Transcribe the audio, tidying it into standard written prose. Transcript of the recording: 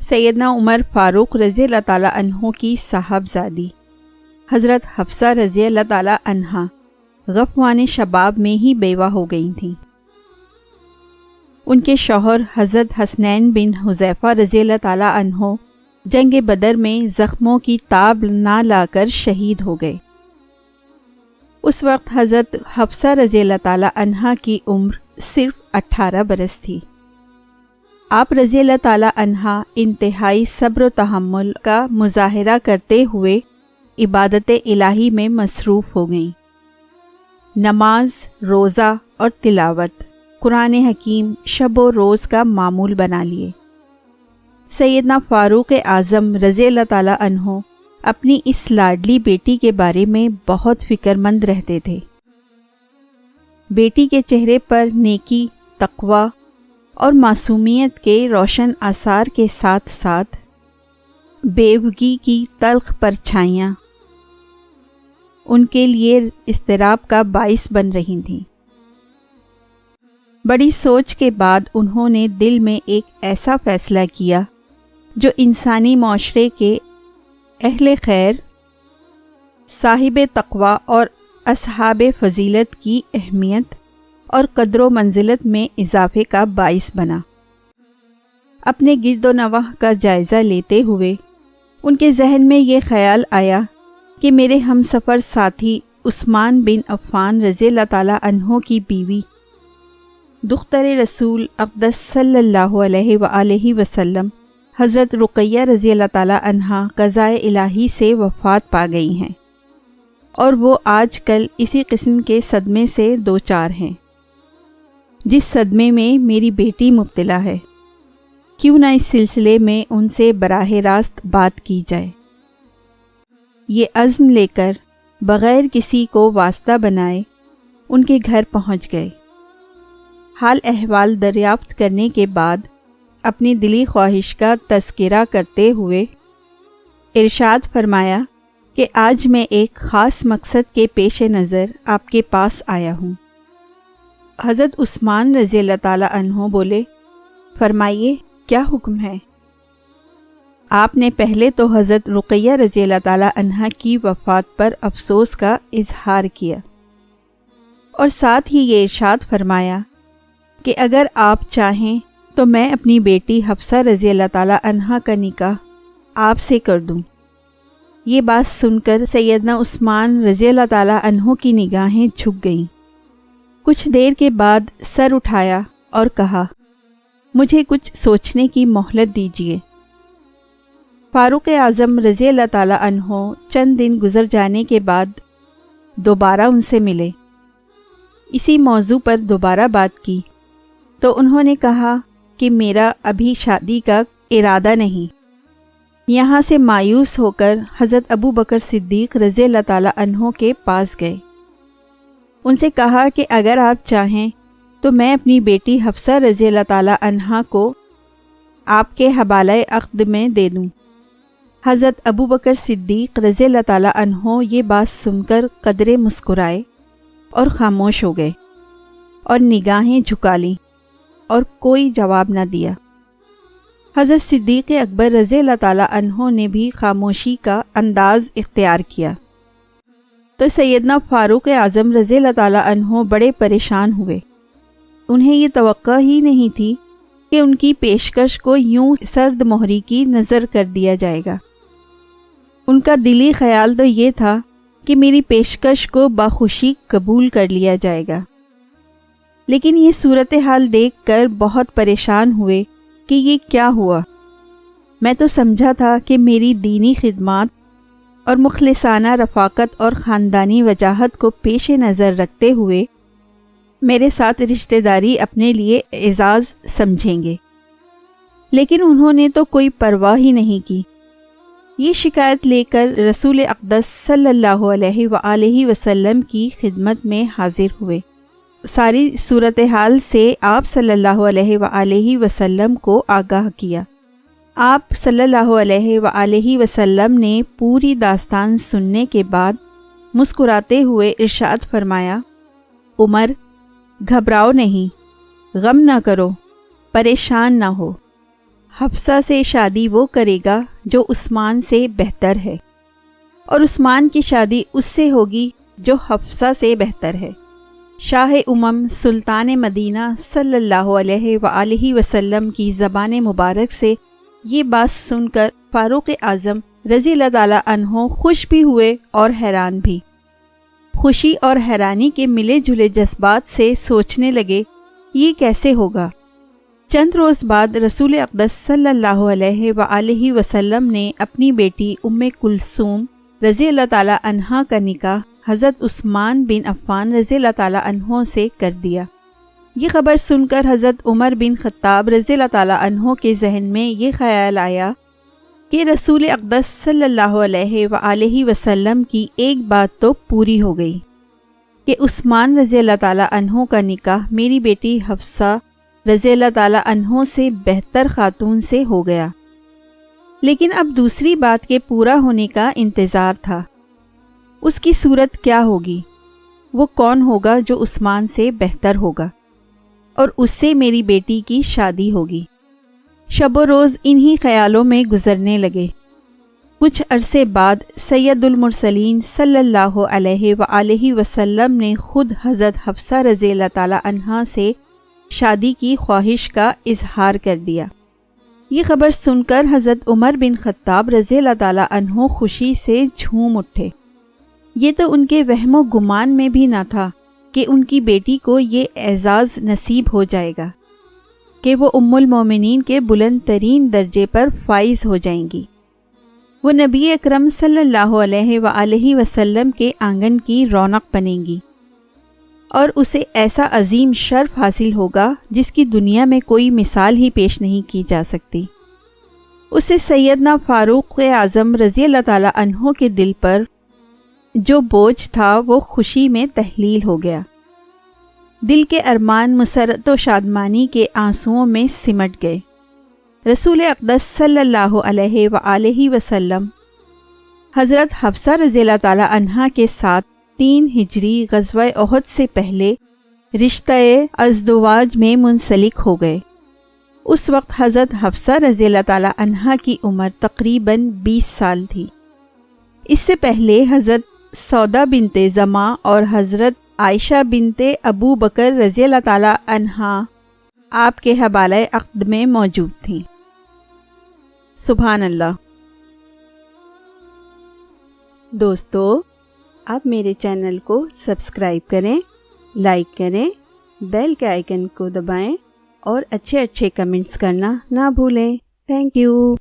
سیدنا عمر فاروق رضی اللہ تعالیٰ عنہ کی صاحبزادی حضرت حفصہ رضی اللہ تعالیٰ عنہا غفوان شباب میں ہی بیوہ ہو گئی تھیں۔ ان کے شوہر حضرت حسنین بن حذیفہ رضی اللہ تعالیٰ عنہ جنگ بدر میں زخموں کی تاب نہ لا کر شہید ہو گئے۔ اس وقت حضرت حفصہ رضی اللہ تعالیٰ عنہا کی عمر صرف 18 برس تھی۔ آپ رضی اللہ تعالیٰ عنہا انتہائی صبر و تحمل کا مظاہرہ کرتے ہوئے عبادت الہی میں مصروف ہو گئیں۔ نماز، روزہ اور تلاوت، قرآن حکیم شب و روز کا معمول بنا لیے۔ سیدنا فاروق اعظم رضی اللہ تعالیٰ عنہ اپنی اس لاڈلی بیٹی کے بارے میں بہت فکر مند رہتے تھے۔ بیٹی کے چہرے پر نیکی، تقوی اور معصومیت کے روشن آثار کے ساتھ ساتھ بیوگی کی تلخ پرچھائیاں ان کے لیے اضطراب کا باعث بن رہی تھیں۔ بڑی سوچ کے بعد انہوں نے دل میں ایک ایسا فیصلہ کیا جو انسانی معاشرے کے اہل خیر، صاحب تقوی اور اصحاب فضیلت کی اہمیت اور قدر و منزلت میں اضافے کا باعث بنا۔ اپنے گرد و نواح کا جائزہ لیتے ہوئے ان کے ذہن میں یہ خیال آیا کہ میرے ہم سفر ساتھی عثمان بن عفان رضی اللہ تعالیٰ عنہ کی بیوی دختر رسول اقدس صلی اللہ علیہ وآلہ وسلم حضرت رقیہ رضی اللہ تعالیٰ عنہا قضائے الہی سے وفات پا گئی ہیں، اور وہ آج کل اسی قسم کے صدمے سے دوچار ہیں جس صدمے میں میری بیٹی مبتلا ہے۔ کیوں نہ اس سلسلے میں ان سے براہ راست بات کی جائے۔ یہ عزم لے کر بغیر کسی کو واسطہ بنائے ان کے گھر پہنچ گئے۔ حال احوال دریافت کرنے کے بعد اپنی دلی خواہش کا تذکرہ کرتے ہوئے ارشاد فرمایا کہ آج میں ایک خاص مقصد کے پیش نظر آپ کے پاس آیا ہوں۔ حضرت عثمان رضی اللہ تعالیٰ عنہ بولے، فرمائیے کیا حکم ہے؟ آپ نے پہلے تو حضرت رقیہ رضی اللہ تعالیٰ عنہا کی وفات پر افسوس کا اظہار کیا، اور ساتھ ہی یہ ارشاد فرمایا کہ اگر آپ چاہیں تو میں اپنی بیٹی حفصہ رضی اللہ تعالیٰ عنہا کا نکاح آپ سے کر دوں۔ یہ بات سن کر سیدنا عثمان رضی اللہ تعالیٰ عنہ کی نگاہیں جھک گئیں۔ کچھ دیر کے بعد سر اٹھایا اور کہا، مجھے کچھ سوچنے کی مہلت دیجیے۔ فاروق اعظم رضی اللہ تعالیٰ عنہ چند دن گزر جانے کے بعد دوبارہ ان سے ملے۔ اسی موضوع پر دوبارہ بات کی تو انہوں نے کہا کہ میرا ابھی شادی کا ارادہ نہیں۔ یہاں سے مایوس ہو کر حضرت ابو بکر صدیق رضی اللہ تعالیٰ عنہ کے پاس گئے۔ ان سے کہا کہ اگر آپ چاہیں تو میں اپنی بیٹی حفصہ رضی اللہ تعالیٰ عنہا کو آپ کے حوالہ عقد میں دے دوں۔ حضرت ابو بکر صدیق رضی اللہ تعالیٰ عنہ یہ بات سن کر قدرے مسکرائے اور خاموش ہو گئے اور نگاہیں جھکا لیں اور کوئی جواب نہ دیا۔ حضرت صدیق اکبر رضی اللہ تعالیٰ عنہ نے بھی خاموشی کا انداز اختیار کیا تو سیدنا فاروق اعظم رضی اللہ تعالیٰ عنہ بڑے پریشان ہوئے۔ انہیں یہ توقع ہی نہیں تھی کہ ان کی پیشکش کو یوں سرد مہری کی نظر کر دیا جائے گا۔ ان کا دلی خیال تو یہ تھا کہ میری پیشکش کو بخوشی قبول کر لیا جائے گا، لیکن یہ صورتحال دیکھ کر بہت پریشان ہوئے کہ یہ کیا ہوا۔ میں تو سمجھا تھا کہ میری دینی خدمات اور مخلصانہ رفاقت اور خاندانی وجاہت کو پیش نظر رکھتے ہوئے میرے ساتھ رشتہ داری اپنے لیے اعزاز سمجھیں گے، لیکن انہوں نے تو کوئی پرواہ ہی نہیں کی۔ یہ شکایت لے کر رسول اقدس صلی اللہ علیہ وآلہ وسلم کی خدمت میں حاضر ہوئے۔ ساری صورتحال سے آپ صلی اللہ علیہ وآلہ وسلم کو آگاہ کیا۔ آپ صلی اللہ علیہ وآلہ وسلم نے پوری داستان سننے کے بعد مسکراتے ہوئے ارشاد فرمایا، عمر، گھبراؤ نہیں، غم نہ کرو، پریشان نہ ہو۔ حفصہ سے شادی وہ کرے گا جو عثمان سے بہتر ہے، اور عثمان کی شادی اس سے ہوگی جو حفصہ سے بہتر ہے۔ شاہ امم سلطان مدینہ صلی اللہ علیہ وآلہ وسلم کی زبان مبارک سے یہ بات سن کر فاروق اعظم رضی اللہ تعالیٰ عنہ خوش بھی ہوئے اور حیران بھی۔ خوشی اور حیرانی کے ملے جلے جذبات سے سوچنے لگے یہ کیسے ہوگا۔ چند روز بعد رسول اقدس صلی اللہ علیہ وآلہ وسلم نے اپنی بیٹی ام کلثوم رضی اللہ تعالیٰ عنہا کا نکاح حضرت عثمان بن عفان رضی اللہ تعالیٰ عنہ سے کر دیا۔ یہ خبر سن کر حضرت عمر بن خطاب رضی اللہ تعالیٰ عنہ کے ذہن میں یہ خیال آیا کہ رسول اقدس صلی اللہ علیہ وآلہ وسلم کی ایک بات تو پوری ہو گئی کہ عثمان رضی اللہ تعالیٰ عنہ کا نکاح میری بیٹی حفصہ رضی اللہ تعالیٰ عنہ سے بہتر خاتون سے ہو گیا۔ لیکن اب دوسری بات کے پورا ہونے کا انتظار تھا۔ اس کی صورت کیا ہوگی؟ وہ کون ہوگا جو عثمان سے بہتر ہوگا اور اس سے میری بیٹی کی شادی ہوگی؟ شب و روز انہی خیالوں میں گزرنے لگے۔ کچھ عرصے بعد سید المرسلین صلی اللہ علیہ وآلہ وسلم نے خود حضرت حفصہ رضی اللہ تعالیٰ عنہا سے شادی کی خواہش کا اظہار کر دیا۔ یہ خبر سن کر حضرت عمر بن خطاب رضی اللہ تعالیٰ عنہ خوشی سے جھوم اٹھے۔ یہ تو ان کے وہم و گمان میں بھی نہ تھا کہ ان کی بیٹی کو یہ اعزاز نصیب ہو جائے گا کہ وہ ام المومنین کے بلند ترین درجے پر فائز ہو جائیں گی۔ وہ نبی اکرم صلی اللہ علیہ وآلہ وسلم کے آنگن کی رونق بنیں گی، اور اسے ایسا عظیم شرف حاصل ہوگا جس کی دنیا میں کوئی مثال ہی پیش نہیں کی جا سکتی۔ اسے سیدنا فاروق اعظم رضی اللہ تعالیٰ عنہ کے دل پر جو بوجھ تھا وہ خوشی میں تحلیل ہو گیا۔ دل کے ارمان مسرت و شادمانی کے آنسوؤں میں سمٹ گئے۔ رسول اقدس صلی اللہ علیہ وآلہ وسلم حضرت حفصہ رضی اللہ تعالیٰ عنہا کے ساتھ 3 ہجری غزوہ احد سے پہلے رشتہ ازدواج میں منسلک ہو گئے۔ اس وقت حضرت حفصہ رضی اللہ تعالیٰ عنہا کی عمر تقریباً 20 سال تھی۔ اس سے پہلے حضرت سودا بنت زمع اور حضرت عائشہ بنت ابو بکر رضی اللہ تعالیٰ عنہا آپ کے حوالہ عقد میں موجود تھیں۔ سبحان اللہ۔ دوستو، آپ میرے چینل کو سبسکرائب کریں، لائک کریں، بیل کے آئیکن کو دبائیں اور اچھے کمنٹس کرنا نہ بھولیں۔ Thank you.